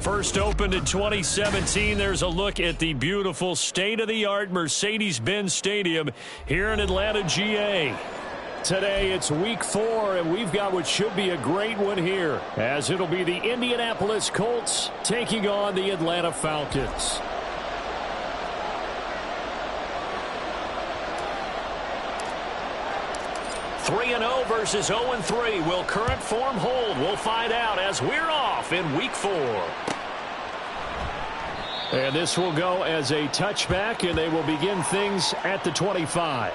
First opened in 2017. There's a look at the beautiful state-of-the-art Mercedes-Benz Stadium here in Atlanta, GA. Today it's week 4, and we've got what should be a great one here, as it'll be the Indianapolis Colts taking on the Atlanta Falcons. Three 3-0 versus 0-3. Will current form hold? We'll find out as we're off in week 4. And this will go as a touchback, and they will begin things at the 25.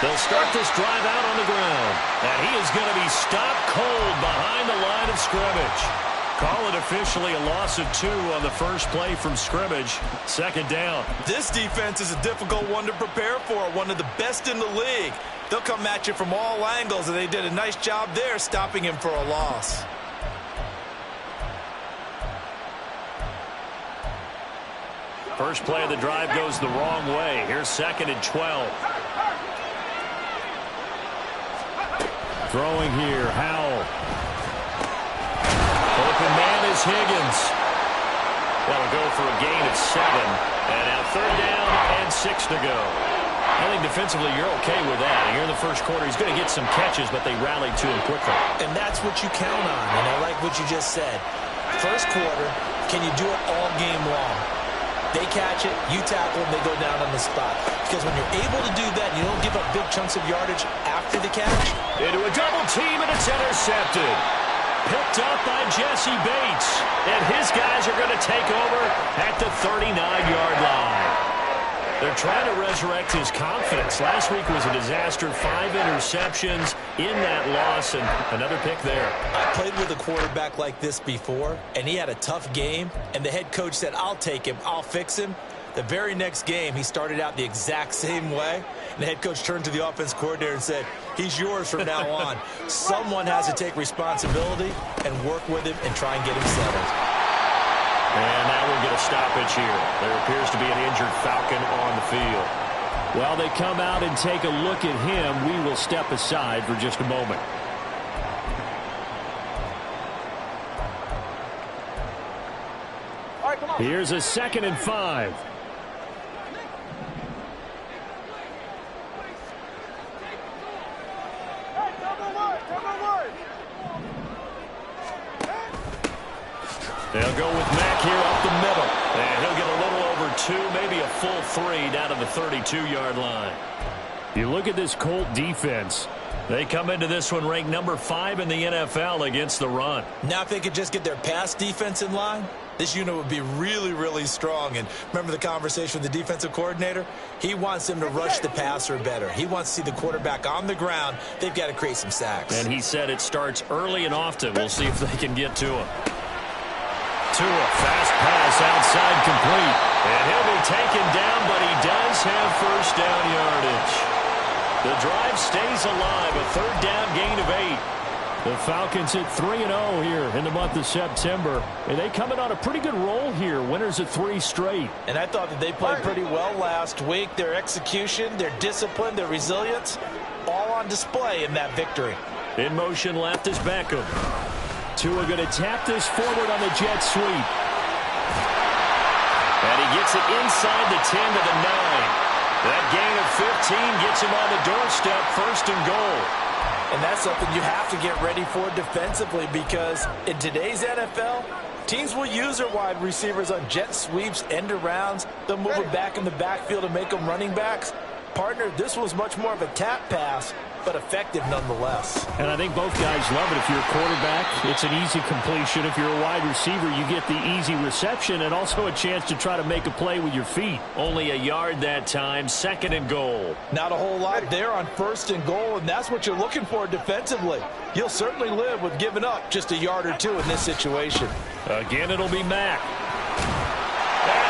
They'll start this drive out on the ground. And he is going to be stopped cold behind the line of scrimmage. Call it officially a loss of 2 on the first play from scrimmage. Second down. This defense is a difficult one to prepare for. One of the best in the league. They'll come at you from all angles, and they did a nice job there stopping him for a loss. First play of the drive goes the wrong way. Here's 2nd and 12. Throwing here, Howell. Open man is Higgins. That'll go for a gain of 7. And now 3rd down and 6 to go. I think defensively you're okay with that. Here in the first quarter, he's going to get some catches, but they rallied to him quickly. And that's what you count on, and I like what you just said. First quarter, can you do it all game long? They catch it, you tackle them, they go down on the spot. Because when you're able to do that, you don't give up big chunks of yardage after the catch. Into a double team, and it's intercepted. Picked up by Jesse Bates. And his guys are going to take over at the 39-yard line. They're trying to resurrect his confidence. Last week was a disaster. 5 interceptions in that loss, and another pick there. I played with a quarterback like this before, and he had a tough game, and the head coach said, I'll take him, I'll fix him. The very next game, he started out the exact same way, and the head coach turned to the offense coordinator and said, he's yours from now on. Someone has to take responsibility and work with him and try and get him settled. And now we'll get a stoppage here. There appears to be an injured Falcon on the field. While they come out and take a look at him, we will step aside for just a moment. All right, come on. Here's a 2nd and 5. They'll go with Mack here up the middle. And he'll get a little over 2, maybe a full 3 down to the 32-yard line. You look at this Colt defense. They come into this one ranked number 5 in the NFL against the run. Now if they could just get their pass defense in line, this unit would be really, really strong. And remember the conversation with the defensive coordinator? He wants them to rush the passer better. He wants to see the quarterback on the ground. They've got to create some sacks. And he said it starts early and often. We'll see if they can get to him. Tua, fast pass outside complete. And he'll be taken down, but he does have first down yardage. The drive stays alive, a 3rd down gain of 8. The Falcons hit 3-0 here in the month of September. And they come in on a pretty good roll here, winners of 3 straight. And I thought that they played pretty well last week. Their execution, their discipline, their resilience, all on display in that victory. In motion left is Beckham. Tua going to tap this forward on the jet sweep. And he gets it inside the 10 to the 9. That gain of 15 gets him on the doorstep, 1st and goal. And that's something you have to get ready for defensively, because in today's NFL, teams will use their wide receivers on jet sweeps, end arounds. They'll move them back in the backfield and make them running backs. Partner, this was much more of a tap pass, but effective nonetheless. And I think both guys love it. If you're a quarterback, it's an easy completion. If you're a wide receiver, you get the easy reception and also a chance to try to make a play with your feet. Only a yard that time, 2nd and goal. Not a whole lot there on 1st and goal, and that's what you're looking for defensively. You'll certainly live with giving up just a yard or 2 in this situation. Again, it'll be Mack.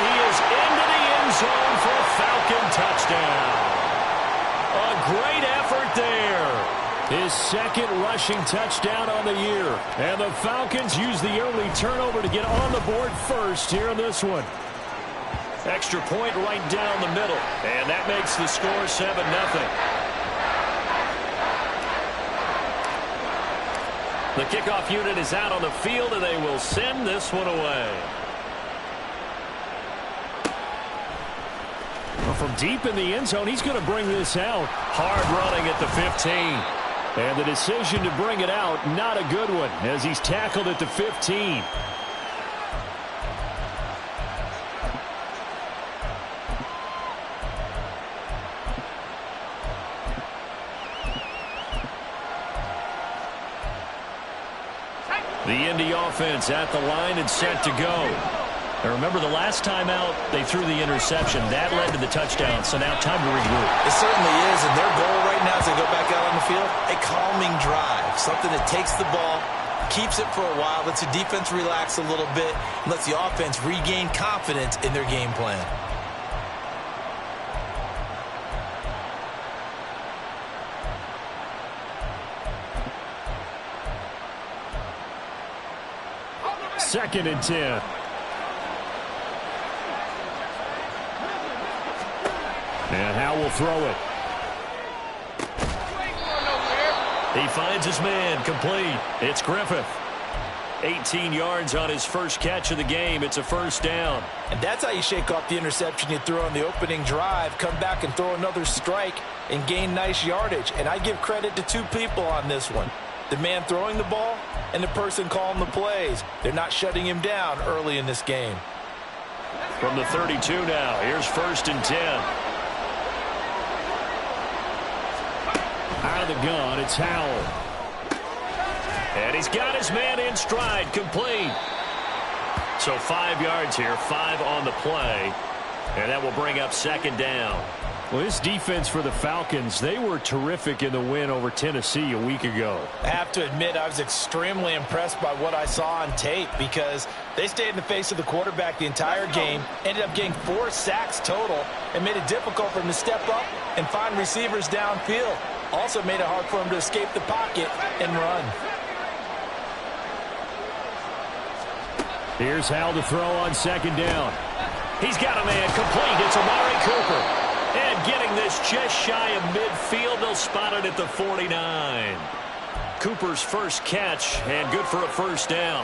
he is into the end zone for a Falcon touchdown. A great effort there. His second rushing touchdown on the year. And the Falcons use the early turnover to get on the board first here in this one. Extra point right down the middle. And that makes the score 7-0. The kickoff unit is out on the field, and they will send this one away. Well, from deep in the end zone, he's going to bring this out. Hard running at the 15. And the decision to bring it out, not a good one, as he's tackled at the 15. The Indy offense at the line and set to go. And remember, the last time out, they threw the interception. That led to the touchdown, so now time to regroup. It certainly is, and their goal right now as they go back out on the field, a calming drive, something that takes the ball, keeps it for a while, lets the defense relax a little bit, and lets the offense regain confidence in their game plan. Second and 10. And Howe will throw it. He finds his man, complete. It's Griffith. 18 yards on his first catch of the game. It's a first down. And that's how you shake off the interception you threw on the opening drive. Come back and throw another strike and gain nice yardage. And I give credit to two people on this one. The man throwing the ball and the person calling the plays. They're not shutting him down early in this game. From the 32 now, here's first and 10. Out of the gun, it's Howell. And he's got his man in stride, complete. So 5 yards here, 5 on the play. And that will bring up second down. Well, this defense for the Falcons, they were terrific in the win over Tennessee a week ago. I have to admit, I was extremely impressed by what I saw on tape because they stayed in the face of the quarterback the entire game, ended up getting 4 sacks total, and made it difficult for him to step up and find receivers downfield. Also made it hard for him to escape the pocket and run. Here's Howell to throw on second down. He's got a man complete. It's Amari Cooper. And getting this just shy of midfield, they'll spot it at the 49. Cooper's first catch, and good for a first down.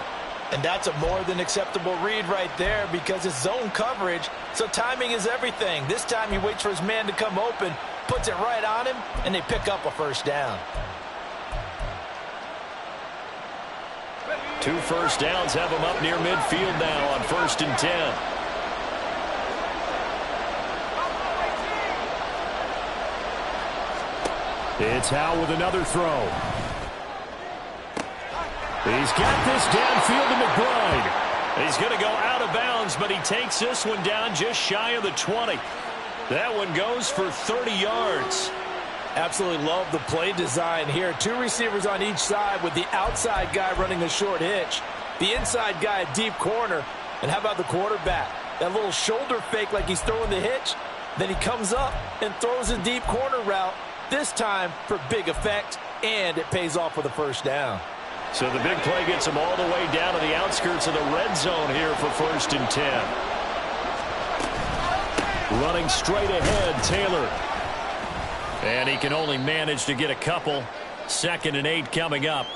And that's a more than acceptable read right there because it's zone coverage, so timing is everything. This time he waits for his man to come open, puts it right on him, and they pick up a first down. 2 first downs have him up near midfield now on first and 10. It's Howe with another throw. He's got this downfield to McBride. He's going to go out of bounds, but he takes this one down just shy of the 20. That one goes for 30 yards. Absolutely love the play design here. 2 receivers on each side with the outside guy running a short hitch. The inside guy a deep corner. And how about the quarterback? That little shoulder fake like he's throwing the hitch. Then he comes up and throws a deep corner route. This time for big effect, and it pays off with a first down. So the big play gets him all the way down to the outskirts of the red zone here for first and 10. Running straight ahead, Taylor. And he can only manage to get a couple. 2nd and 8 coming up.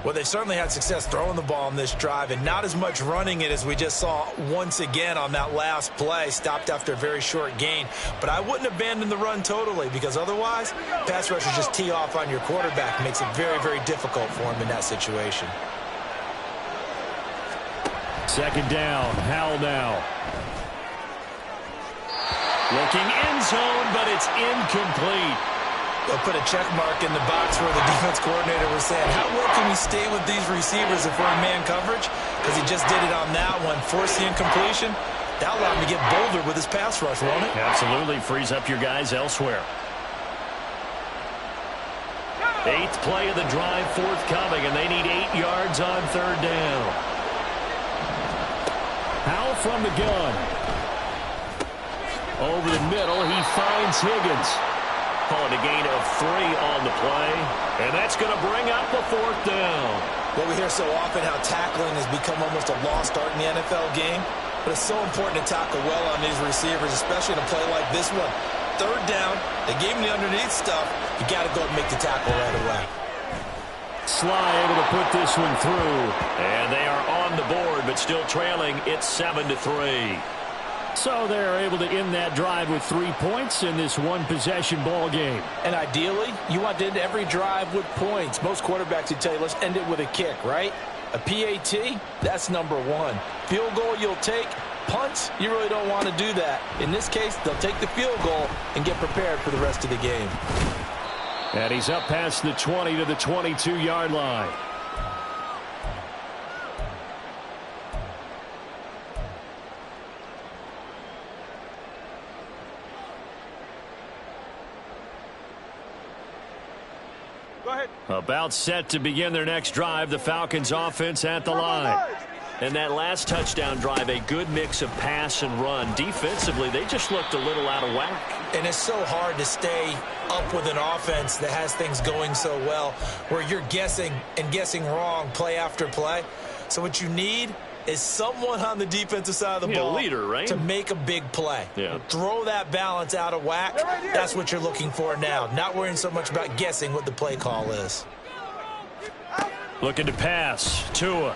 Well, they certainly had success throwing the ball on this drive and not as much running it as we just saw once again on that last play. Stopped after a very short gain. But I wouldn't abandon the run totally because otherwise, pass rushers just tee off on your quarterback. Makes it very, very difficult for him in that situation. Second down, Howell now. Looking end zone, but it's incomplete. They'll put a check mark in the box where the defense coordinator was saying, how well can we stay with these receivers if we're in man coverage? Because he just did it on that one, forced the incompletion. That'll allow him to get bolder with his pass rush, won't it? Absolutely. Frees up your guys elsewhere. 8th play of the drive forthcoming, and they need 8 yards on 3rd down. Howell from the gun. Over the middle, he finds Higgins. Calling a gain of 3 on the play. And that's going to bring up a 4th down. Well, we hear so often how tackling has become almost a lost art in the NFL game. But it's so important to tackle well on these receivers, especially in a play like this one. 3rd down, they gave him the underneath stuff. You got to go and make the tackle right away. Sly able to put this one through. And they are on the board, but still trailing. It's 7-3. So they're able to end that drive with 3 points in this one-possession ball game. And ideally, you want to end every drive with points. Most quarterbacks would tell you, let's end it with a kick, right? A PAT, that's number 1. Field goal you'll take. Punts, you really don't want to do that. In this case, they'll take the field goal and get prepared for the rest of the game. And he's up past the 20 to the 22-yard line. About set to begin their next drive, the Falcons offense at the line. And that last touchdown drive, a good mix of pass and run. Defensively, they just looked a little out of whack. And it's so hard to stay up with an offense that has things going so well, where you're guessing and guessing wrong play after play. So what you need is someone on the defensive side of the ball leader, right? to make a big play. Yeah. Throw that balance out of whack. That's what you're looking for now. Not worrying so much about guessing what the play call is. Looking to pass. Tua.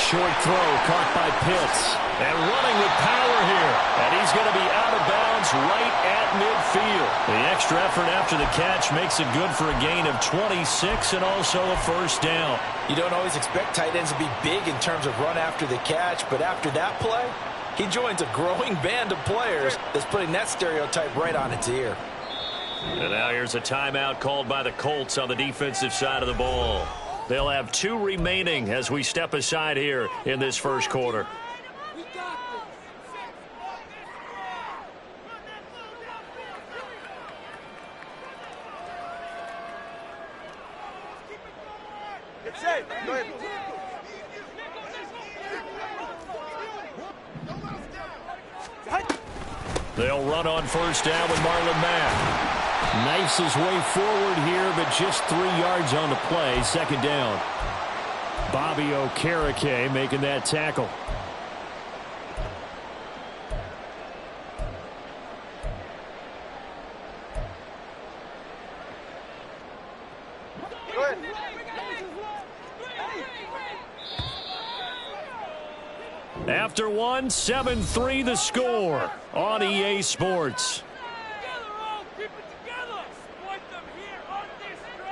Short throw caught by Pitts. And running with power here. And he's going to be out of bounds right at midfield. The extra effort after the catch makes it good for a gain of 26 and also a 1st down. You don't always expect tight ends to be big in terms of run after the catch, but after that play, he joins a growing band of players that's putting that stereotype right on its ear. And now here's a timeout called by the Colts on the defensive side of the ball. They'll have 2 remaining as we step aside here in this 1st quarter. They'll run on 1st down with Marlon Mack. Knifes his way forward here, but just 3 yards on the play. 2nd down. Bobby Okereke making that tackle. After 1, 7-3 the score on EA Sports.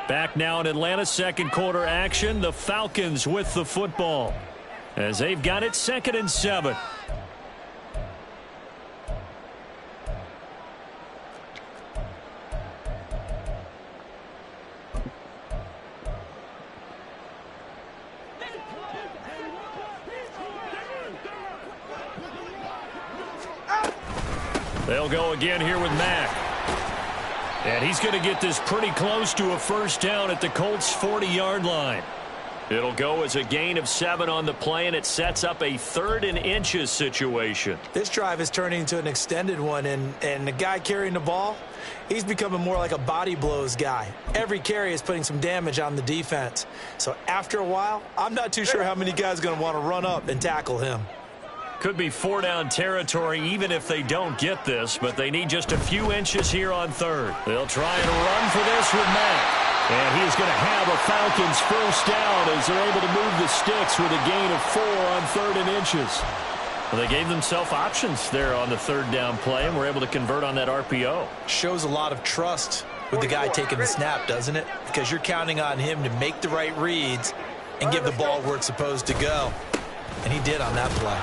Back now in Atlanta, 2nd quarter action. The Falcons with the football as they've got it 2nd and 7. They'll go again here with Mack. And he's going to get this pretty close to a 1st down at the Colts' 40-yard line. It'll go as a gain of 7 on the play, and it sets up a 3rd and inches situation. This drive is turning into an extended one, and the guy carrying the ball, he's becoming more like a body blows guy. Every carry is putting some damage on the defense. So after a while, I'm not too sure how many guys are going to want to run up and tackle him. Could be 4-down territory even if they don't get this, but they need just a few inches here on 3rd. They'll try and run for this with Mack. And he is going to have a Falcons 1st down as they're able to move the sticks with a gain of 4 on 3rd and inches. Well, they gave themselves options there on the 3rd down play and were able to convert on that RPO. Shows a lot of trust with the guy taking the snap, doesn't it? Because you're counting on him to make the right reads and give the ball where it's supposed to go. And he did on that play.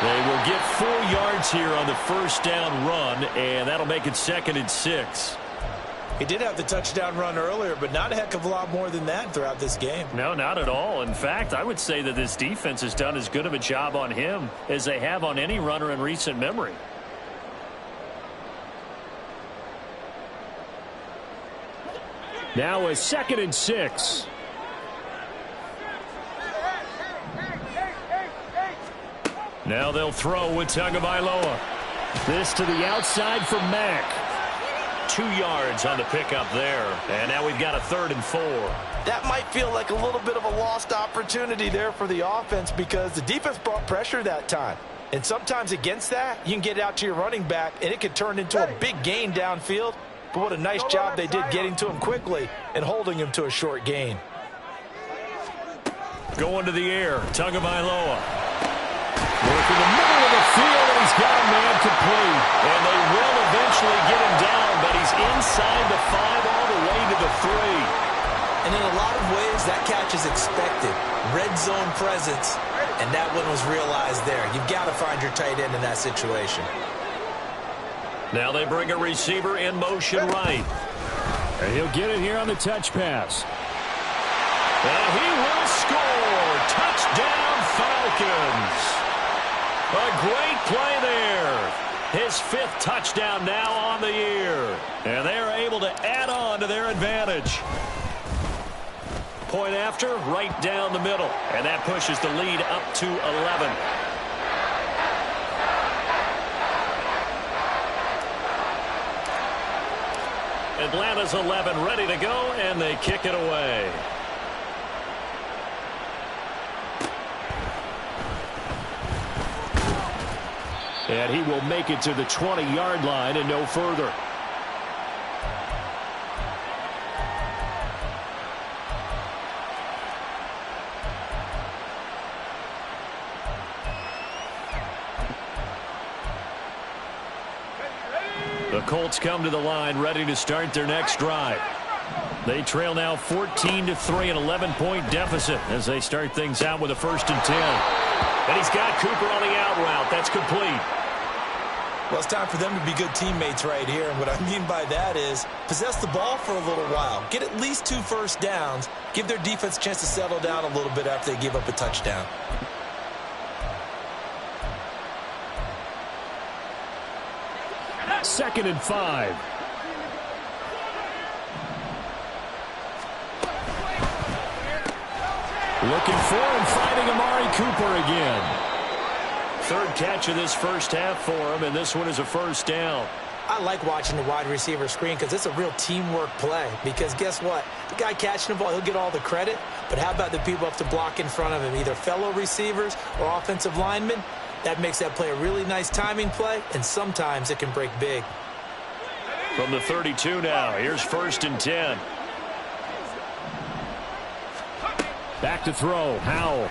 They will get 4 yards here on the 1st down run, and that'll make it 2nd and 6. He did have the touchdown run earlier, but not a heck of a lot more than that throughout this game. No, not at all. In fact, I would say that this defense has done as good of a job on him as they have on any runner in recent memory. Now a 2nd and 6. Now they'll throw with Tagovailoa. This to the outside for Mack. 2 yards on the pickup there. And now we've got a 3rd and 4. That might feel like a little bit of a lost opportunity there for the offense because the defense brought pressure that time. And sometimes against that, you can get it out to your running back, and it could turn into a big gain downfield. But what a nice job they did getting to him quickly and holding him to a short gain. Going to the air, Tagovailoa. Working the middle of the field, and he's got a man complete. And they will eventually get him down, but he's inside the 5 all the way to the 3. And in a lot of ways, that catch is expected. Red zone presence, and that one was realized there. You've got to find your tight end in that situation. Now they bring a receiver in motion right. And he'll get it here on the touch pass. And he will score. Touchdown, Falcons. A great play there. His 5th touchdown now on the year. And they are able to add on to their advantage. Point after, right down the middle. And that pushes the lead up to 11. Atlanta's 11 ready to go, and they kick it away. And he will make it to the 20-yard line and no further. The Colts come to the line ready to start their next drive. They trail now 14-3, an 11-point deficit as they start things out with a 1st and 10. And he's got Cooper on the out route. That's complete. Well, it's time for them to be good teammates right here. And what I mean by that is possess the ball for a little while. Get at least 2 first downs. Give their defense a chance to settle down a little bit after they give up a touchdown. Second and 5. Looking for and finding Amari Cooper again. 3rd catch of this first half for him, and this one is a 1st down. I like watching the wide receiver screen because it's a real teamwork play. Because guess what? The guy catching the ball, he'll get all the credit. But how about the people up to block in front of him, either fellow receivers or offensive linemen? That makes that play a really nice timing play, and sometimes it can break big. From the 32 now, here's 1st and 10. Back to throw, Howell.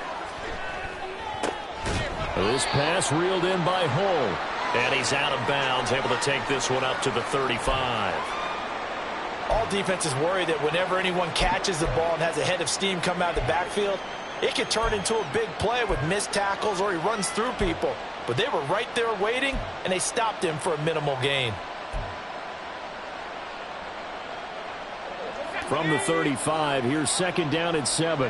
This pass reeled in by Hull. And he's out of bounds, able to take this one up to the 35. All defenses worry that whenever anyone catches the ball and has a head of steam come out of the backfield, it could turn into a big play with missed tackles or he runs through people. But they were right there waiting, and they stopped him for a minimal gain. From the 35, here's 2nd down and 7.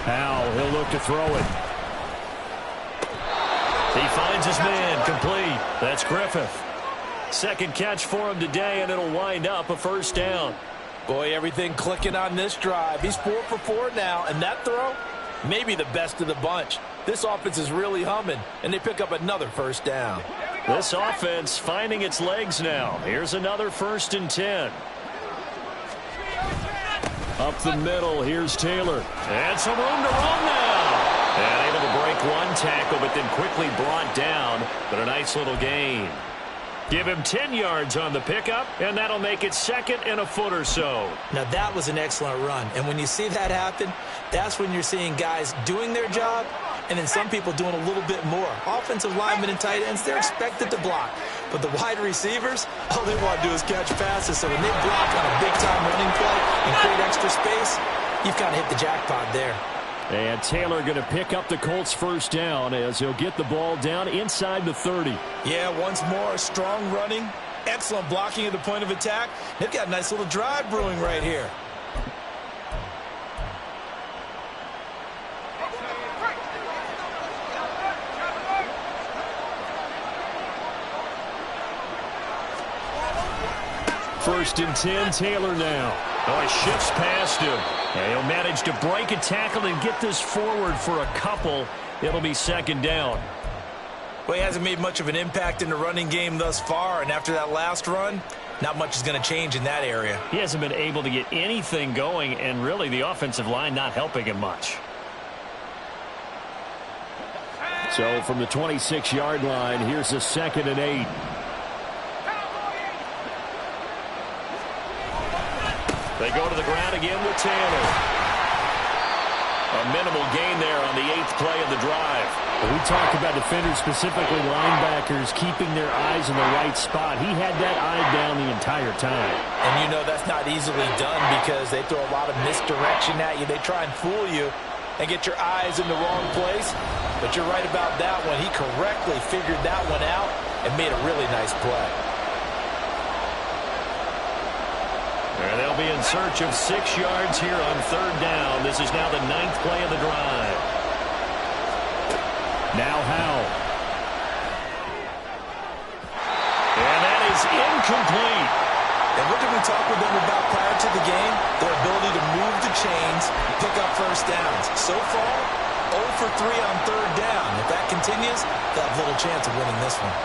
Howell, he'll look to throw it. He finds his man, complete. That's Griffith. 2nd catch for him today, and it'll wind up a 1st down. Boy, everything clicking on this drive. He's 4 for 4 now, and that throw, maybe the best of the bunch. This offense is really humming, and they pick up another 1st down. This offense finding its legs now. Here's another 1st and 10. Up the middle, here's Taylor. And some room to run now. And able to break one tackle, but then quickly brought down. But a nice little gain. Give him 10 yards on the pickup, and that'll make it 2nd and a foot or so. Now, that was an excellent run. And when you see that happen, that's when you're seeing guys doing their job, and then some people doing a little bit more. Offensive linemen and tight ends, they're expected to block. But the wide receivers, all they want to do is catch passes. So when they block on a big-time running play and create extra space, you've kind of hit the jackpot there. And Taylor going to pick up the Colts' 1st down as he'll get the ball down inside the 30. Yeah, once more, strong running, excellent blocking at the point of attack. They've got a nice little drive brewing right here. First and 10, Taylor now. Oh, he shifts past him. And he'll manage to break a tackle and get this forward for a couple. It'll be second down. Well, he hasn't made much of an impact in the running game thus far, and after that last run, not much is going to change in that area. He hasn't been able to get anything going, and really the offensive line not helping him much. So from the 26-yard line, here's a 2nd and 8. They go to the ground again with Taylor. A minimal gain there on the 8th play of the drive. We talked about defenders, specifically linebackers, keeping their eyes in the right spot. He had that eye down the entire time. And you know that's not easily done because they throw a lot of misdirection at you. They try and fool you and get your eyes in the wrong place. But you're right about that one. He correctly figured that one out and made a really nice play. And they'll be in search of 6 yards here on 3rd down. This is now the 9th play of the drive. Now Howell. And that is incomplete. And what did we talk with them about prior to the game? Their ability to move the chains, pick up first downs. So far, 0 for 3 on 3rd down. If that continues, they'll have little chance of winning this one.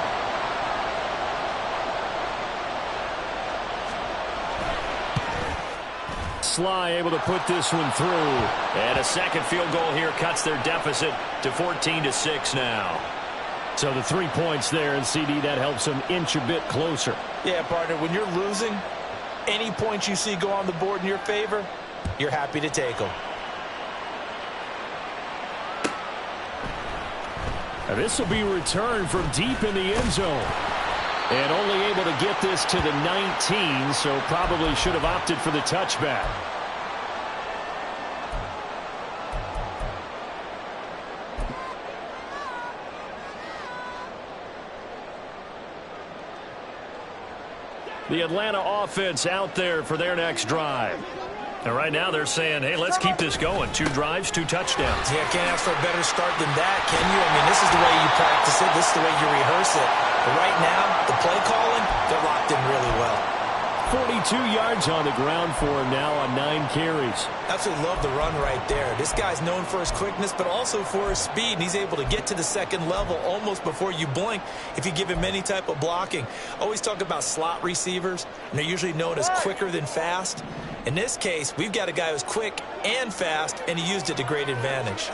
Sly able to put this one through. And a second field goal here cuts their deficit to 14-6 now. So the 3 points there, and CD, that helps them inch a bit closer. Yeah, partner, when you're losing, any points you see go on the board in your favor, you're happy to take them. And this will be returned from deep in the end zone. And only able to get this to the 19, so probably should have opted for the touchback. The Atlanta offense out there for their next drive. And right now they're saying, hey, let's keep this going. 2 drives, 2 touchdowns. Yeah, can't ask for a better start than that, can you? I mean, this is the way you practice it. This is the way you rehearse it. But right now, the play calling, they're locked in really well. 42 yards on the ground for him now on 9 carries. Absolutely love the run right there. This guy's known for his quickness, but also for his speed. And he's able to get to the second level almost before you blink if you give him any type of blocking. Always talk about slot receivers, and they're usually known as quicker than fast. In this case, we've got a guy who's quick and fast, and he used it to great advantage.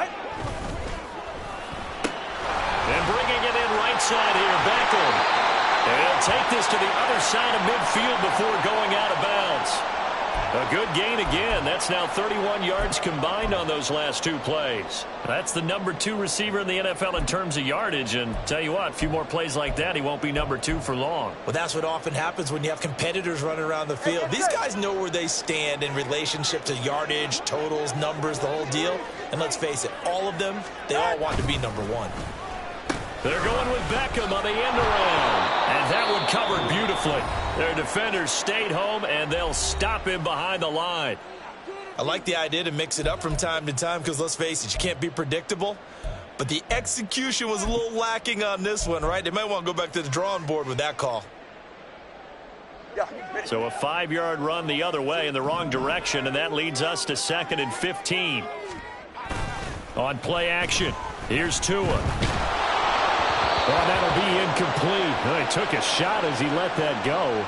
And bringing it in right side here, Beckham. And he'll take this to the other side of midfield before going out of bounds. A good gain again. That's now 31 yards combined on those last 2 plays. That's the number 2 receiver in the NFL in terms of yardage. And tell you what, a few more plays like that, he won't be number 2 for long. Well, that's what often happens when you have competitors running around the field. These guys know where they stand in relationship to yardage, totals, numbers, the whole deal. And let's face it, all of them, they all want to be number 1. They're going with Beckham on the end around. And that one covered beautifully. Their defenders stayed home, and they'll stop him behind the line. I like the idea to mix it up from time to time because, let's face it, you can't be predictable. But the execution was a little lacking on this one, right? They might want to go back to the drawing board with that call. So a 5-yard run the other way in the wrong direction, and that leads us to 2nd and 15. On play action, here's Tua. Well, that'll be incomplete. Well, he took a shot as he let that go.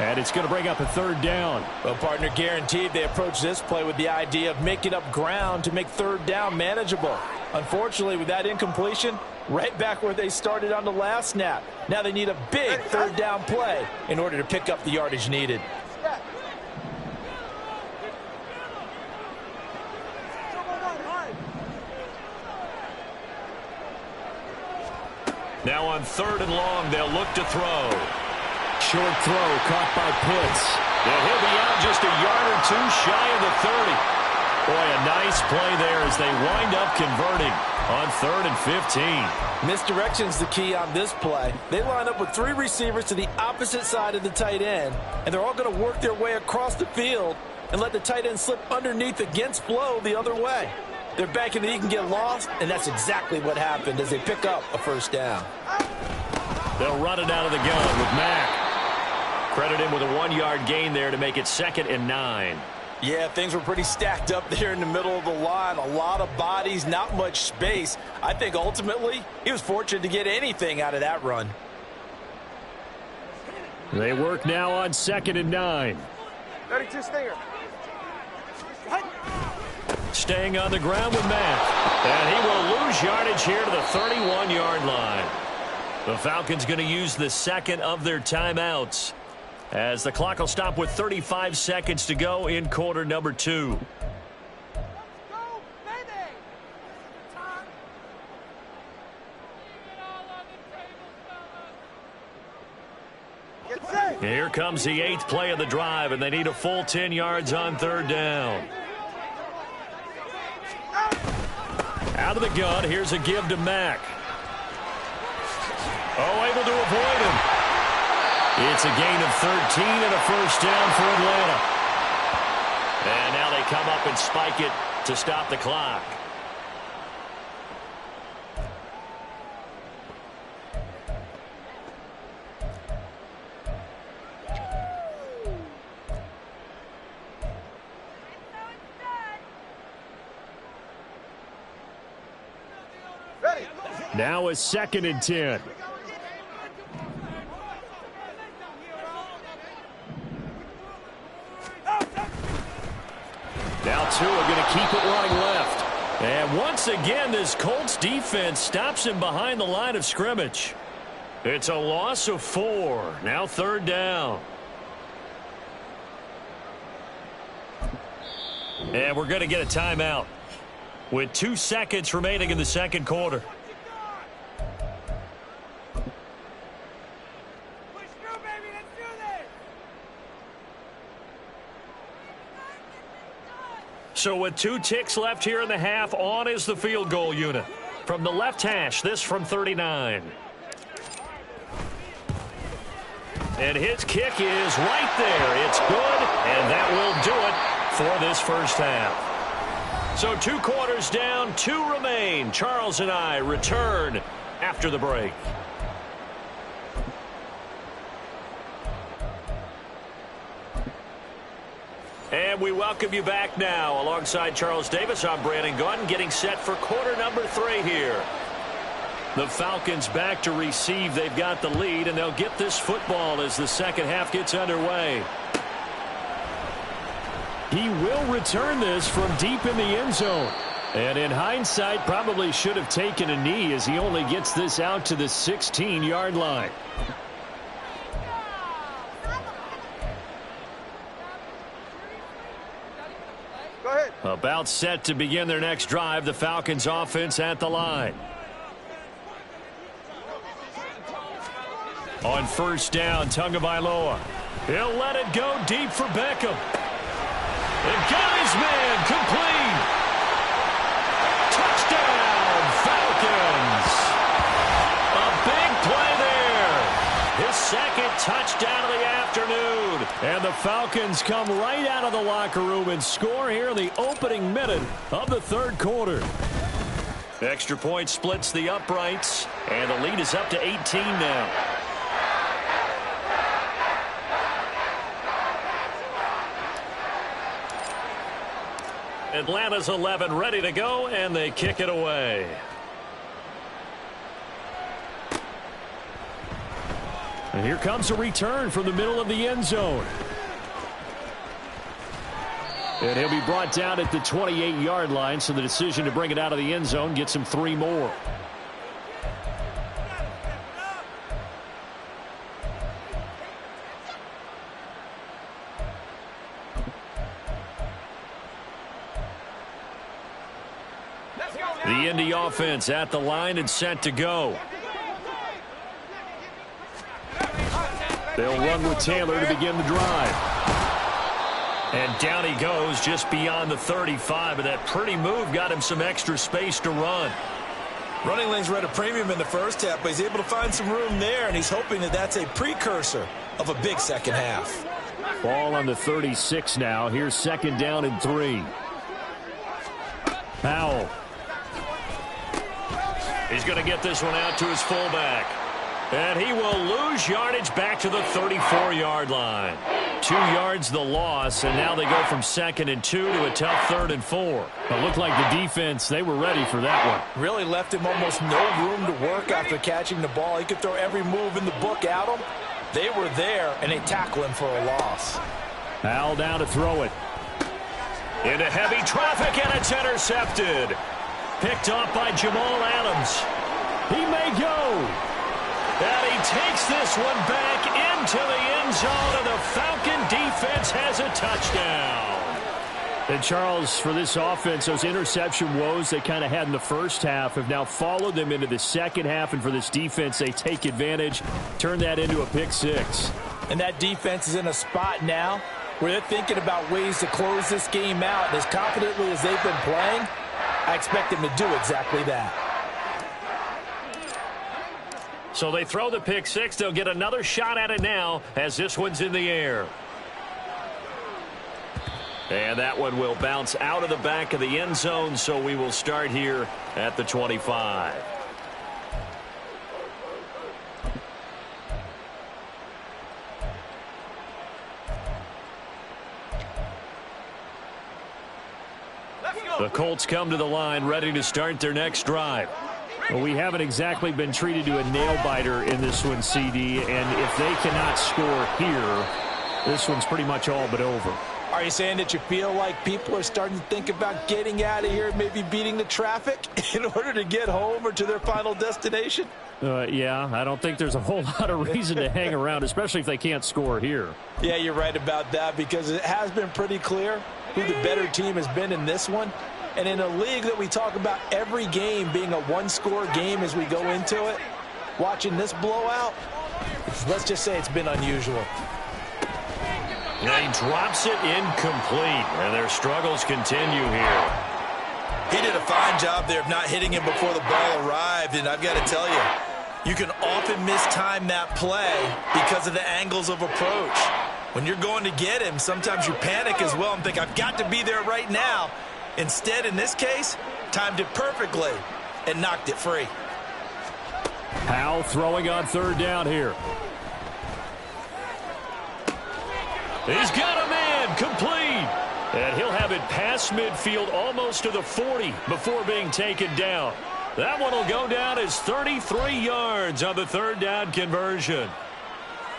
And it's going to bring up a 3rd down. Well, partner, guaranteed they approach this play with the idea of making up ground to make 3rd down manageable. Unfortunately, with that incompletion, right back where they started on the last snap. Now they need a big 3rd down play in order to pick up the yardage needed. Now on 3rd and long, they'll look to throw. Short throw caught by Pitts. And he'll be out just a yard or 2 shy of the 30. Boy, a nice play there as they wind up converting on 3rd and 15. Misdirection's the key on this play. They line up with 3 receivers to the opposite side of the tight end, and they're all going to work their way across the field and let the tight end slip underneath against flow the other way. They're banking that he can get lost, and that's exactly what happened as they pick up a 1st down. They'll run it out of the gun with Mack. Credit him with a 1-yard gain there to make it 2nd and 9. Yeah, things were pretty stacked up there in the middle of the line. A lot of bodies, not much space. I think ultimately he was fortunate to get anything out of that run. They work now on 2nd and 9. 32 stinger. Staying on the ground with Matt. And he will lose yardage here to the 31-yard line. The Falcons going to use the second of their timeouts, as the clock will stop with 35 seconds to go in quarter number 2. Here comes the 8th play of the drive, and they need a full 10 yards on 3rd down. Out of the gun, here's a give to Mack. Oh, able to avoid him. It's a gain of 13 and a first down for Atlanta. And now they come up and spike it to stop the clock. Now a 2nd and 10. Now Tua going to keep it running left. And once again, this Colts defense stops him behind the line of scrimmage. It's a loss of 4. Now 3rd down. And we're going to get a timeout with 2 seconds remaining in the second quarter. So with 2 ticks left here in the half, on is the field goal unit. From the left hash, this from 39. And his kick is right there. It's good, and that will do it for this first half. So 2 quarters down, 2 remain. Charles and I return after the break. And we welcome you back now. Alongside Charles Davis, I'm Brandon Gaudin, getting set for quarter number 3 here. The Falcons back to receive. They've got the lead, and they'll get this football as the second half gets underway. He will return this from deep in the end zone. And in hindsight, probably should have taken a knee, as he only gets this out to the 16-yard line. About set to begin their next drive. The Falcons offense at the line. On first down, Tagovailoa. He'll let it go deep for Beckham. And got his man complete. Touchdown, Falcons. A big play there. His second touchdown of the afternoon. And the Falcons come right out of the locker room and score here in the opening minute of the third quarter. Extra point splits the uprights, and the lead is up to 18 now. Atlanta's 11 ready to go, and they kick it away. And here comes a return from the middle of the end zone. And he'll be brought down at the 28-yard line, so the decision to bring it out of the end zone gets him 3 more. The Indy offense at the line and set to go. They'll run with Taylor to begin the drive. And down he goes just beyond the 35, but that pretty move got him some extra space to run. Running lanes were at a premium in the first half, but he's able to find some room there, and he's hoping that that's a precursor of a big second half. Ball on the 36 now. Here's second down and 3. Powell. He's going to get this one out to his fullback. And he will lose yardage back to the 34-yard line. 2 yards the loss, and now they go from 2nd and 2 to a tough 3rd and 4. It looked like the defense, they were ready for that one. Really left him almost no room to work after catching the ball. He could throw every move in the book at him. They were there, and they tackle him for a loss. Al down to throw it. Into heavy traffic, and it's intercepted. Picked off by Jamal Adams. He may go. And he takes this one back into the end zone, and the Falcon defense has a touchdown. And, Charles, for this offense, those interception woes they kind of had in the first half have now followed them into the second half, and for this defense, they take advantage, turn that into a pick six. And that defense is in a spot now where they're thinking about ways to close this game out. And as confidently as they've been playing, I expect them to do exactly that. So they throw the pick six. They'll get another shot at it now as this one's in the air. And that one will bounce out of the back of the end zone, so we will start here at the 25. The Colts come to the line ready to start their next drive. Well, we haven't exactly been treated to a nail-biter in this one, CD, and if they cannot score here, this one's pretty much all but over. Are you saying that you feel like people are starting to think about getting out of here, maybe beating the traffic in order to get home or to their final destination? Yeah, I don't think there's a whole lot of reason to hang around, especially if they can't score here. Yeah, you're right about that, because it has been pretty clear who the better team has been in this one. And in a league that we talk about every game being a one-score game as we go into it, watching this blowout, let's just say it's been unusual. And he drops it incomplete, and their struggles continue here. He did a fine job there of not hitting him before the ball arrived, and I've got to tell you, you can often mistime that play because of the angles of approach. When you're going to get him, sometimes you panic as well and think, I've got to be there right now. Instead, in this case, timed it perfectly and knocked it free. Powell throwing on third down here. He's got a man, complete. And he'll have it past midfield almost to the 40 before being taken down. That one will go down as 33 yards on the third down conversion.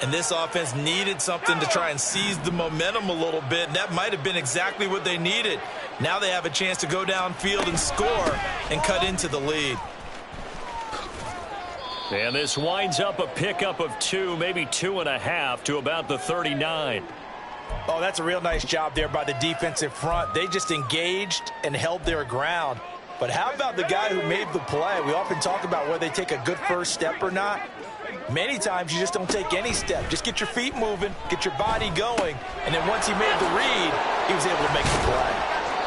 And this offense needed something to try and seize the momentum a little bit, and that might have been exactly what they needed. Now they have a chance to go downfield and score and cut into the lead. And this winds up a pickup of 2, maybe 2.5 to about the 39. Oh, that's a real nice job there by the defensive front. They just engaged and held their ground. But how about the guy who made the play? We often talk about whether they take a good first step or not. Many times you just don't take any step. Just get your feet moving, get your body going, and then once he made the read, he was able to make the play.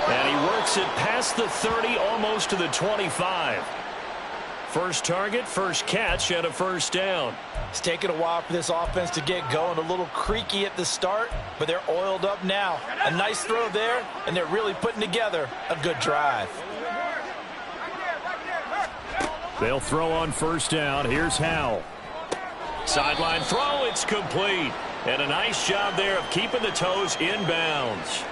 And he works it past the 30, almost to the 25. First target, first catch, and a first down. It's taken a while for this offense to get going. A little creaky at the start, but they're oiled up now. A nice throw there, and they're really putting together a good drive. They'll throw on first down. Here's Howell. Sideline throw, it's complete. And a nice job there of keeping the toes inbounds.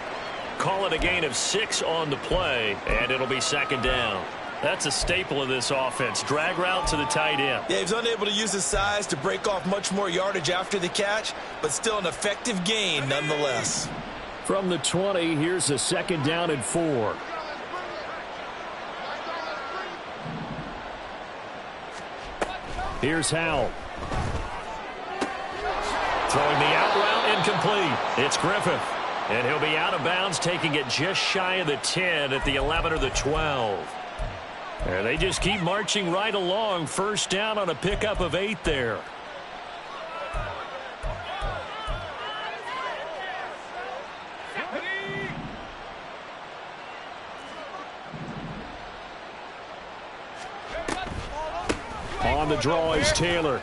Call it a gain of 6 on the play, and it'll be second down. That's a staple of this offense. Drag route to the tight end. Yeah, he's unable to use his size to break off much more yardage after the catch, but still an effective gain nonetheless. From the 20, here's a second down and 4. Here's Howell. Throwing the out route, incomplete. It's Griffith. And he'll be out of bounds, taking it just shy of the 10 at the 11 or the 12. And they just keep marching right along. First down on a pickup of 8 there. On the draw is Taylor.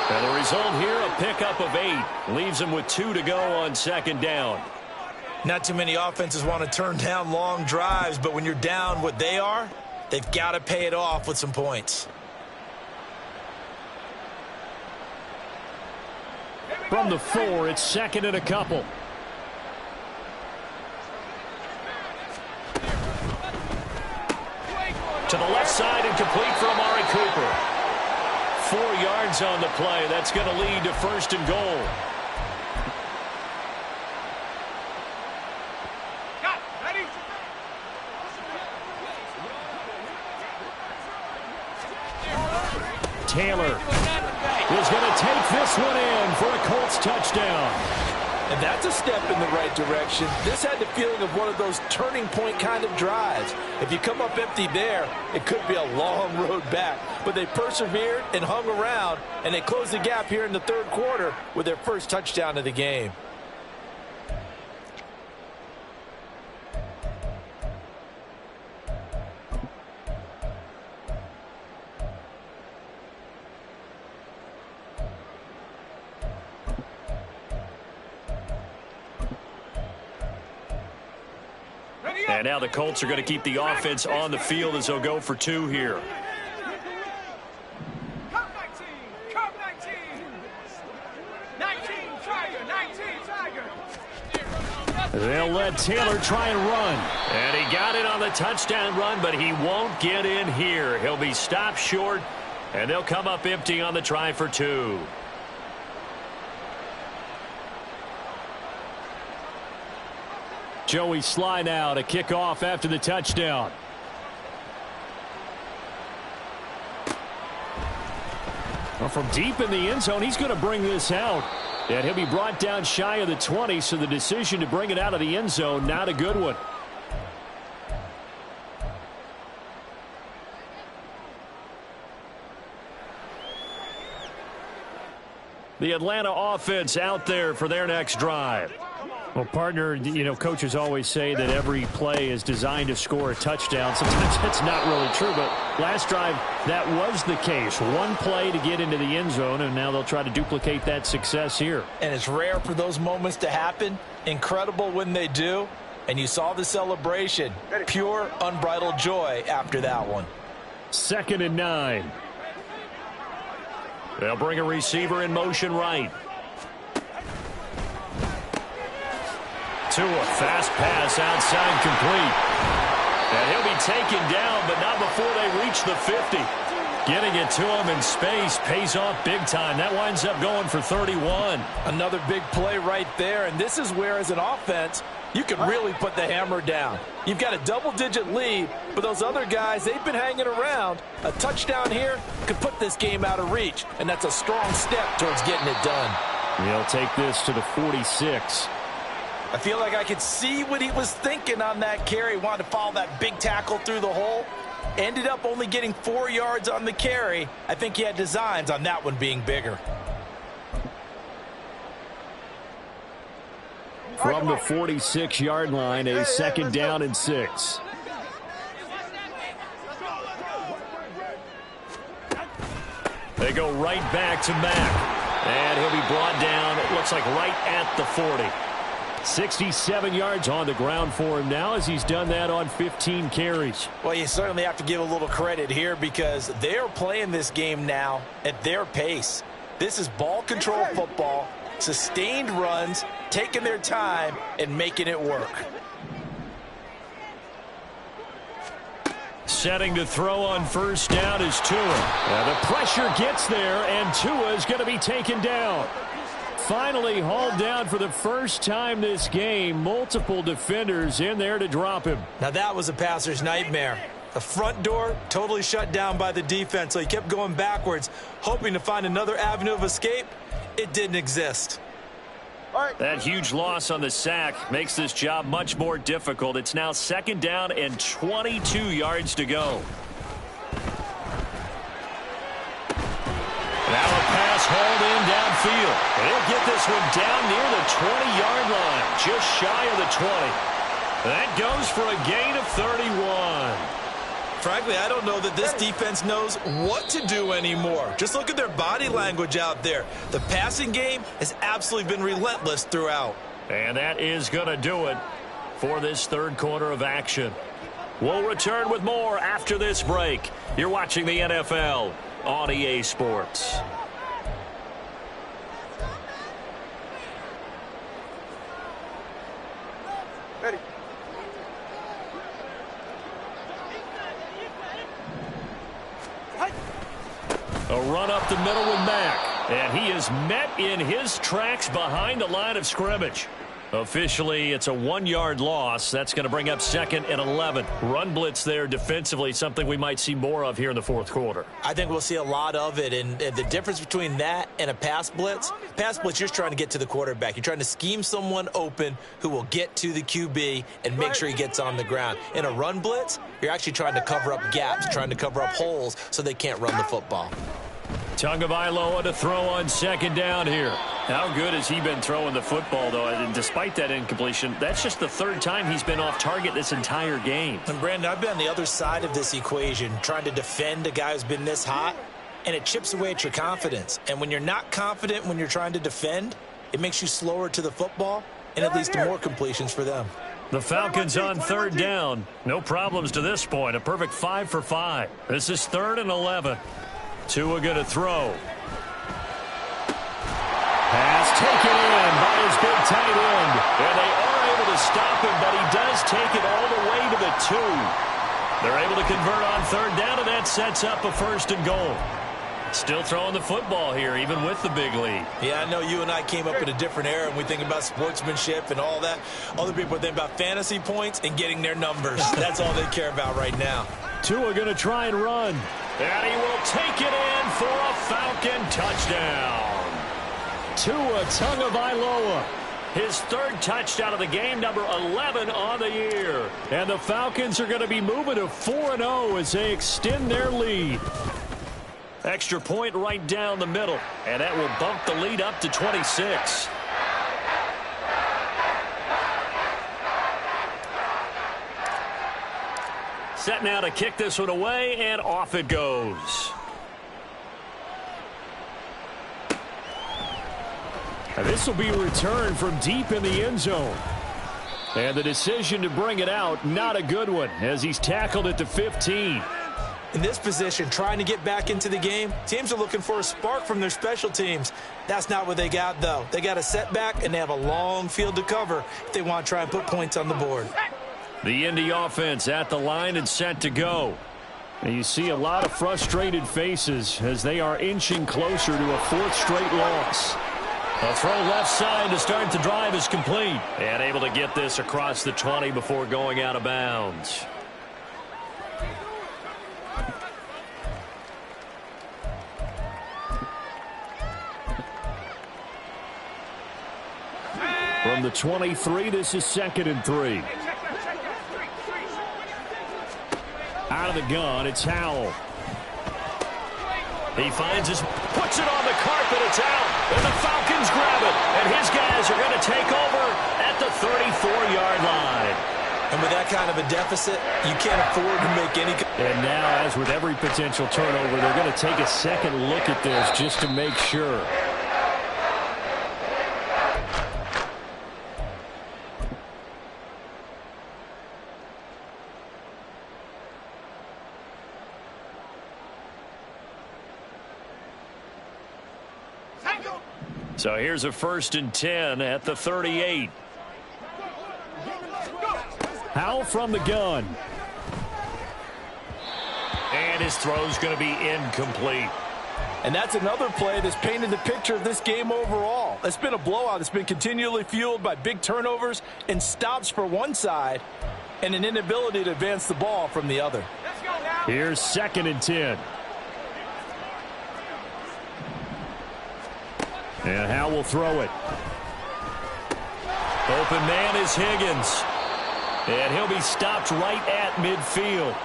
And the result here, a pickup of 8. Leaves them with 2 to go on second down. Not too many offenses want to turn down long drives, but when you're down what they are, they've got to pay it off with some points. From the 4, it's second and a couple. To the left side and complete for Amari Cooper. 4 yards on the play. That's going to lead to first and goal. Taylor is going to take this one in for a Colts touchdown. And that's a step in the right direction. This had the feeling of one of those turning point kind of drives. If you come up empty there, it could be a long road back. But they persevered and hung around, and they closed the gap here in the third quarter with their first touchdown of the game. And now the Colts are going to keep the offense on the field as they'll go for 2 here. They'll let Taylor try and run. And he got it on the touchdown run, but he won't get in here. He'll be stopped short, and they'll come up empty on the try for 2. Joey Sly now to kick off after the touchdown. Well, from deep in the end zone, he's going to bring this out. And he'll be brought down shy of the 20, so the decision to bring it out of the end zone, not a good one. The Atlanta offense out there for their next drive. Well, partner, you know, coaches always say that every play is designed to score a touchdown. Sometimes that's not really true, but last drive, that was the case. One play to get into the end zone, and now they'll try to duplicate that success here. And it's rare for those moments to happen. Incredible when they do. And you saw the celebration. Pure, unbridled joy after that one. 2nd and 9. They'll bring a receiver in motion right. Tua, fast pass outside, complete. And he'll be taken down, but not before they reach the 50. Getting it to him in space pays off big time. That winds up going for 31. Another big play right there, and this is where, as an offense, you can really put the hammer down. You've got a double-digit lead, but those other guys, they've been hanging around. A touchdown here could put this game out of reach, and that's a strong step towards getting it done. He'll take this to the 46. I feel like I could see what he was thinking on that carry. Wanted to follow that big tackle through the hole. Ended up only getting 4 yards on the carry. I think he had designs on that one being bigger. From the 46-yard line, a 2nd down and 6. They go right back to Mack. And he'll be brought down, it looks like right at the 40. 67 yards on the ground for him now as he's done that on 15 carries. Well, you certainly have to give a little credit here because they're playing this game now at their pace. This is ball control football, sustained runs, taking their time and making it work. Setting to throw on 1st down is Tua. The pressure gets there, and Tua is going to be taken down. Finally hauled down for the first time this game. Multiple defenders in there to drop him. Now that was a passer's nightmare. The front door totally shut down by the defense, so he kept going backwards, hoping to find another avenue of escape. It didn't exist. That huge loss on the sack makes this job much more difficult. It's now 2nd down and 22 yards to go. Now a pass hauled in downfield. He'll get this one down near the 20-yard line, just shy of the 20. That goes for a gain of 31. Frankly, I don't know that this defense knows what to do anymore. Just look at their body language out there. The passing game has absolutely been relentless throughout. And that is going to do it for this 3rd quarter of action. We'll return with more after this break. You're watching the NFL on EA Sports. A run up the middle with Mack. And he is met in his tracks behind the line of scrimmage. Officially, it's a 1-yard loss. That's going to bring up 2nd and 11. Run blitz there defensively, something we might see more of here in the fourth quarter. I think we'll see a lot of it, and the difference between that and a pass blitz, you're just trying to get to the quarterback. You're trying to scheme someone open who will get to the QB and make sure he gets on the ground. In a run blitz, you're actually trying to cover up gaps, trying to cover up holes so they can't run the football. Tagovailoa to throw on 2nd down here. How good has he been throwing the football, though? And despite that incompletion, that's just the 3rd time he's been off target this entire game. And, Brandon, I've been on the other side of this equation, trying to defend a guy who's been this hot, and it chips away at your confidence. And when you're not confident when you're trying to defend, it makes you slower to the football, and it leads to more completions for them. The Falcons on 3rd down. No problems to this point. A perfect 5 for 5. This is 3rd and 11. Tua going to throw. Pass taken in by his big tight end. And they are able to stop him, but he does take it all the way to the 2. They're able to convert on 3rd down, and that sets up a 1st and goal. Still throwing the football here, even with the big lead. Yeah, I know you and I came up in a different era, and we think about sportsmanship and all that. Other people think about fantasy points and getting their numbers. That's all they care about right now. Tua going to try and run. And he will take it in for a Falcon touchdown. Tua Tagovailoa, his 3rd touchdown of the game, number 11 on the year. And the Falcons are going to be moving to 4-0 as they extend their lead. Extra point right down the middle, and that will bump the lead up to 26. Set now to kick this one away, and off it goes. And this will be returned from deep in the end zone. And the decision to bring it out, not a good one, as he's tackled at the 15. In this position, trying to get back into the game, teams are looking for a spark from their special teams. That's not what they got, though. They got a setback, and they have a long field to cover if they want to try and put points on the board. The Indy offense at the line and set to go. And you see a lot of frustrated faces as they are inching closer to a 4th straight loss. A throw left side to start the drive is complete. And able to get this across the 20 before going out of bounds. From the 23, this is 2nd and 3. Out of the gun, it's Howell. He finds his, puts it on the carpet, it's out. And the Falcons grab it. And his guys are going to take over at the 34-yard line. And with that kind of a deficit, you can't afford to make any. And now, as with every potential turnover, they're going to take a second look at this just to make sure. So here's a 1st and 10 at the 38. Howell from the gun. And his throw's going to be incomplete. And that's another play that's painted the picture of this game overall. It's been a blowout. It's been continually fueled by big turnovers and stops for one side and an inability to advance the ball from the other. Here's 2nd and 10. And Howell will throw it. Open man is Higgins. And he'll be stopped right at midfield.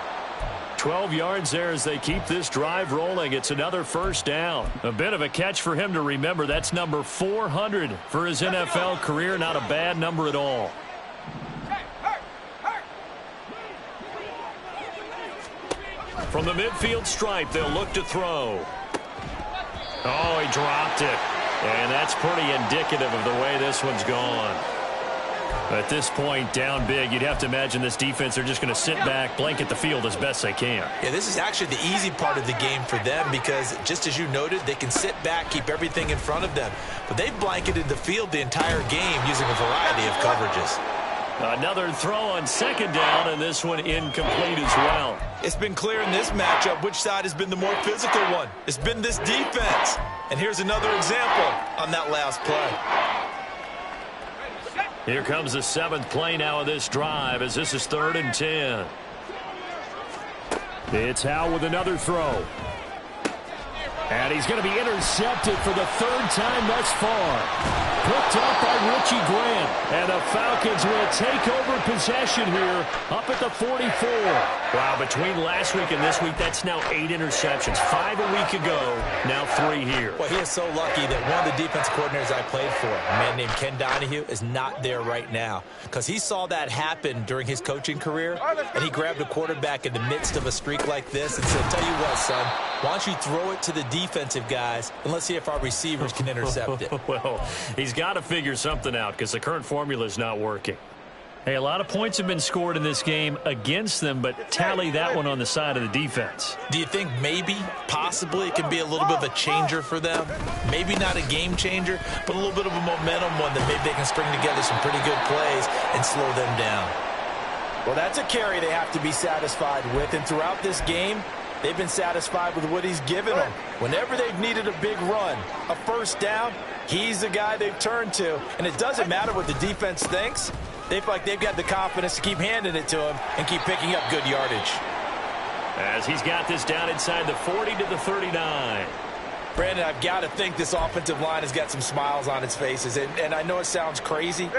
12 yards there as they keep this drive rolling. It's another 1st down. A bit of a catch for him to remember. That's number 400 for his NFL career. Not a bad number at all. From the midfield stripe, they'll look to throw. Oh, he dropped it. And that's pretty indicative of the way this one's gone. At this point, down big, you'd have to imagine this defense are just going to sit back, blanket the field as best they can. Yeah, this is actually the easy part of the game for them because, just as you noted, they can sit back, keep everything in front of them. But they've blanketed the field the entire game using a variety of coverages. Another throw on second down, and this one incomplete as well. It's been clear in this matchup which side has been the more physical one. It's been this defense. And here's another example on that last play. Here comes the 7th play now of this drive as this is 3rd and 10. It's Howe with another throw. And he's going to be intercepted for the 3rd time thus far. Picked up by Richie Grant. And the Falcons will take over possession here up at the 44. Wow, between last week and this week, that's now 8 interceptions. 5 a week ago, now 3 here. Well, he is so lucky that one of the defense coordinators I played for, a man named Ken Donahue, is not there right now. Because he saw that happen during his coaching career, and he grabbed a quarterback in the midst of a streak like this and said, tell you what, son, why don't you throw it to the defensive guys, and let's see if our receivers can intercept it. Well, he's got to figure something out because the current formula is not working. Hey, a lot of points have been scored in this game against them, but tally that one on the side of the defense. Do you think maybe, possibly, it can be a little bit of a changer for them? Maybe not a game changer, but a little bit of a momentum one that maybe they can string together some pretty good plays and slow them down. Well, that's a carry they have to be satisfied with, and throughout this game, they've been satisfied with what he's given them. Whenever they've needed a big run, a first down, he's the guy they've turned to. And it doesn't matter what the defense thinks. They feel like they've got the confidence to keep handing it to him and keep picking up good yardage. As he's got this down inside the 40 to the 39. Brandon, I've got to think this offensive line has got some smiles on its faces. And I know it sounds crazy,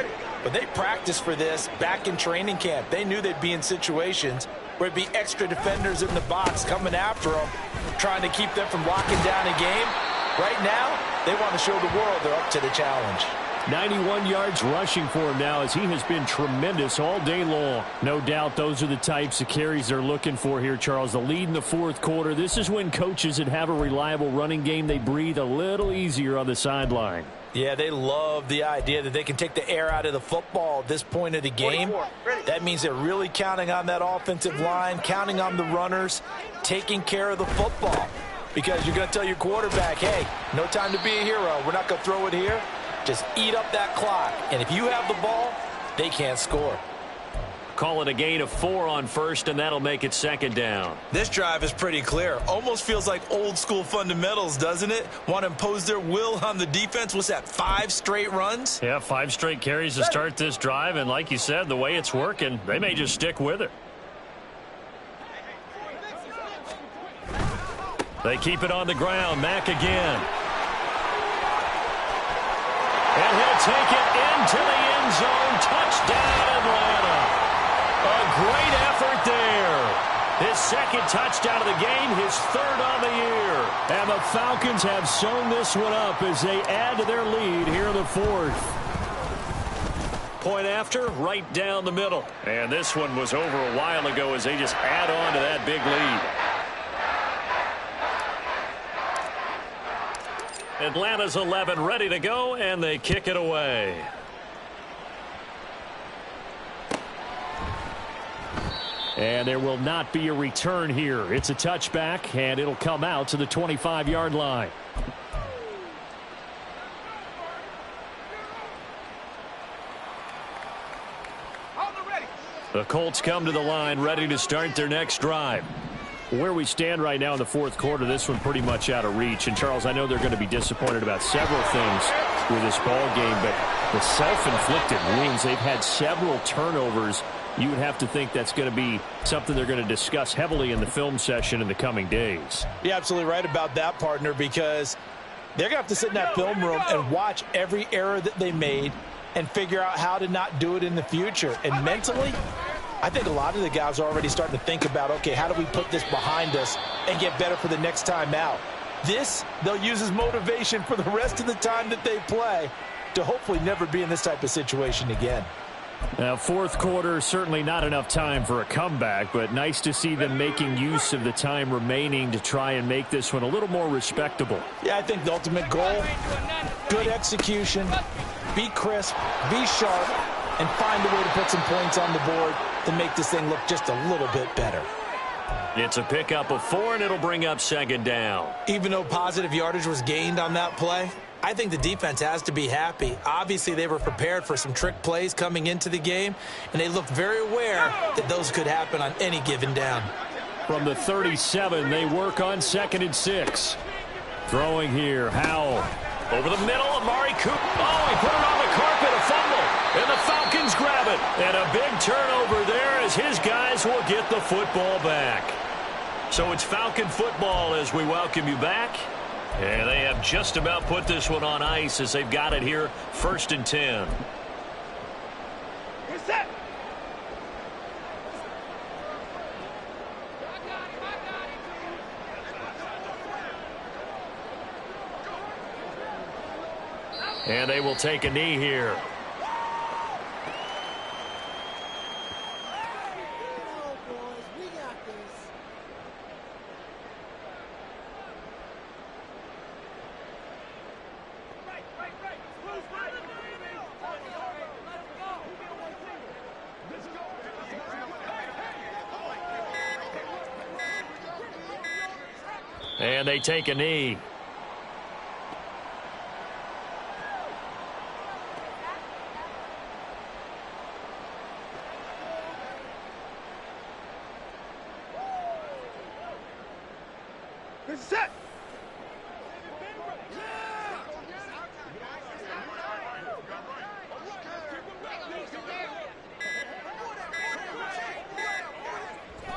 but they practiced for this back in training camp. They knew they'd be in situations where it'd be extra defenders in the box coming after them, trying to keep them from locking down a game. Right now, they want to show the world they're up to the challenge. 91 yards rushing for him now as he has been tremendous all day long. No doubt those are the types of carries they're looking for here, Charles. The lead in the 4th quarter. This is when coaches that have a reliable running game, they breathe a little easier on the sideline. Yeah, they love the idea that they can take the air out of the football at this point of the game. That means they're really counting on that offensive line, counting on the runners, taking care of the football. Because you're going to tell your quarterback, hey, no time to be a hero. We're not going to throw it here. Just eat up that clock. And if you have the ball, they can't score. Call it a gain of 4 on first, and that'll make it 2nd down. This drive is pretty clear. Almost feels like old school fundamentals, doesn't it? Want to impose their will on the defense. What's that, 5 straight runs? Yeah, 5 straight carries to start this drive, and like you said, the way it's working, they may just stick with it. They keep it on the ground. Mack again. And he'll take it into the end zone. Touchdown, Atlanta. A great effort there. His 2nd touchdown of the game, his 3rd on the year. And the Falcons have sewn this one up as they add to their lead here in the 4th. Point after, right down the middle. And this one was over a while ago as they just add on to that big lead. Atlanta's 11 ready to go, and they kick it away. And there will not be a return here. It's a touchback, and it'll come out to the 25-yard line. The Colts come to the line ready to start their next drive. Where we stand right now in the 4th quarter, this one pretty much out of reach. And, Charles, I know they're going to be disappointed about several things with this ball game, but the self-inflicted wounds, they've had several turnovers. You would have to think that's going to be something they're going to discuss heavily in the film session in the coming days. You're absolutely right about that, partner, because they're going to have to sit in that film room and watch every error that they made and figure out how to not do it in the future. And mentally, I think a lot of the guys are already starting to think about, okay, how do we put this behind us and get better for the next time out? This, they'll use as motivation for the rest of the time that they play to hopefully never be in this type of situation again. Now, 4th quarter, certainly not enough time for a comeback, but nice to see them making use of the time remaining to try and make this one a little more respectable. Yeah, I think the ultimate goal, good execution, be crisp, be sharp, and find a way to put some points on the board to make this thing look just a little bit better. It's a pickup of 4, and it'll bring up 2nd down. Even though positive yardage was gained on that play, I think the defense has to be happy. Obviously, they were prepared for some trick plays coming into the game, and they looked very aware that those could happen on any given down. From the 37, they work on 2nd and 6. Throwing here, Howell. Over the middle, Amari Cooper. Oh, he put it on the carpet, a fumble. And the Falcons grab it. And a big turnover there as his guys will get the football back. So it's Falcon football as we welcome you back. And they have just about put this one on ice as they've got it here, 1st and 10. Reset. And they will take a knee here. And they take a knee. Reset.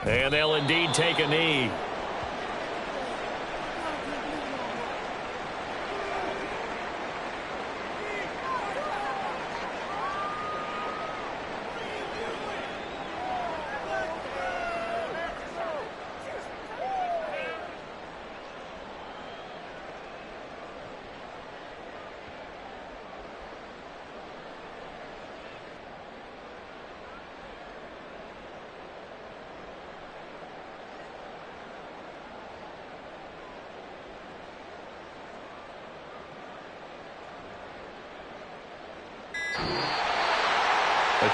And they'll indeed take a knee.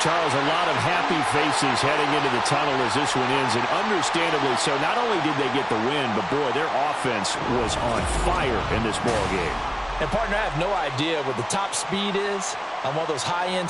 Charles, a lot of happy faces heading into the tunnel as this one ends, and understandably so. Not only did they get the win, but, boy, their offense was on fire in this ball game. And, partner, I have no idea what the top speed is on one of those high-end